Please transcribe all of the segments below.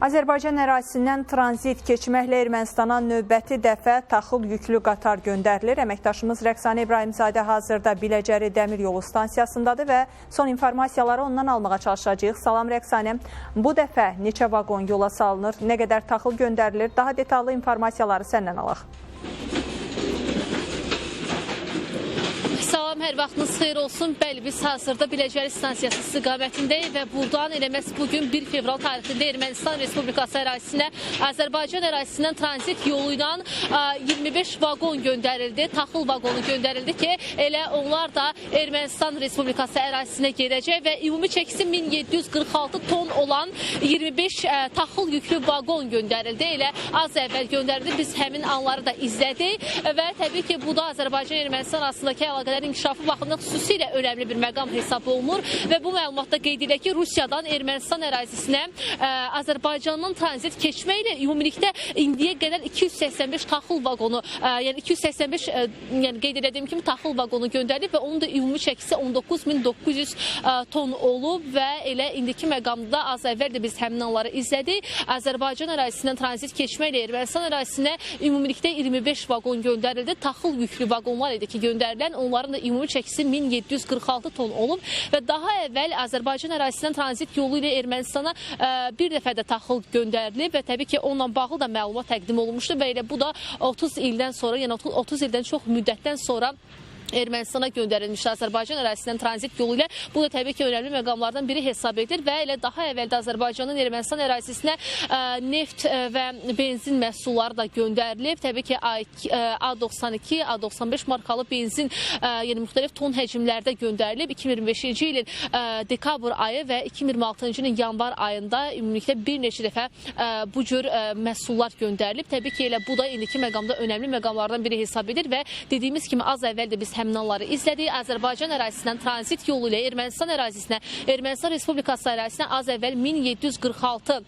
Azərbaycan ərazisindən tranzit keçməklə Ermənistana növbəti dəfə taxıl yüklü qatar göndərilir. Əməkdaşımız Rəqsanə İbrahimzadə hazırda Biləcəri Dəmir Yolu stansiyasındadır və son informasiyaları ondan almağa çalışacağıq. Salam Rəqsanə, bu dəfə neçə vaqon yola salınır, nə qədər taxıl göndərilir? Daha detallı informasiyaları səndən alaq. Salam, hər vaxtınız xeyir olsun. Bəli, biz hazırda Biləcəri stansiyası istiqamətindəyik və buradan eləməz bugün 1 fevral tarixində Ermənistan Respublikası ərazisinə Azərbaycan ərazisindən tranzit yolu ilə 25 vaqon göndərildi, taxıl vaqonu göndərildi ki, elə onlar da Ermənistan Respublikası ərazisinə gedəcək və ümumi çəkisi 1746 ton olan 25 taxıl yüklü vaqon göndərildi. Elə az əvvəl göndərildi, biz həmin anları da izlədik və təbii ki, bu da Azərbaycan-Ermənistan arasındakı əlaqələr inkişafı baxımından xüsusilə önəmli bir məqam hesab olunur və bu məlumatda qeyd edək ki, Rusiyadan Ermənistan ərazisinə Azərbaycandan tranzit keçməklə ümumilikdə indiyə qədər 285 taxıl vaqonu, yəni 285 qeyd edədiyim kimi taxıl vaqonu göndərilib və onun da ümumi çəkisi 19900 ton olub və elə indiki məqamda az əvvəl də biz həmin anları izlədik. Azərbaycan ərazisindən tranzit keçməklə Ermənistan ərazisinə ümumilikdə 25 vaqon göndərildi. Taxıl yüklü vaqonlar idi ki, göndərilən, onların da ümumi çəkisi 1746 ton olub və daha əvvəl Azərbaycan ərazisindən tranzit yolu ilə Ermənistana bir dəfə də taxıl göndərilib və təbii ki, onunla bağlı da məlumat təqdim olunmuşdu və elə bu da 30 ildən sonra, yəni 30 ildən çox müddətdən sonra Ermənistana göndərilmişdi Azərbaycan ərazisindən tranzit yolu ilə. Bu da təbii ki, önəmli məqamlardan biri hesab edilir və elə daha əvvəldə Azərbaycanın Ermənistan ərazisinə neft və benzin məhsulları da göndərilib. Təbii ki, A92, A95 markalı benzin, yəni müxtəlif ton həcmlərdə göndərilib. 2025-ci ilin dekabr ayı və 2026-cı ilin yanvar ayında ümumilikdə bir neçə dəfə bu cür məhsullar göndərilib. Təbii ki, elə bu da indiki məqamda önəmli məqamlardan biri hesab edir və dediyimiz kimi az əvvəl də biz həmin anları izlədik. Azərbaycan ərazisindən tranzit yolu ilə Ermənistan ərazisinə, Ermənistan Respublikası ərazisinə az əvvəl 1746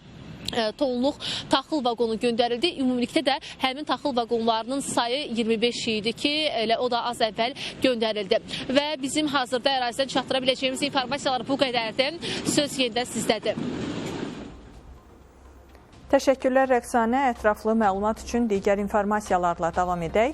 tonluq taxıl vaqonu göndərildi. Ümumilikdə də həmin taxıl vaqonlarının sayı 25 idi ki, elə o da az əvvəl göndərildi. Və bizim hazırda ərazidən çatdıra biləcəyimiz informasiyalar bu qədərdir. Söz yenidən sizdədir. Təşəkkürlər Rəqsanə, ətraflı məlumat üçün digər informasiyalarla davam edək.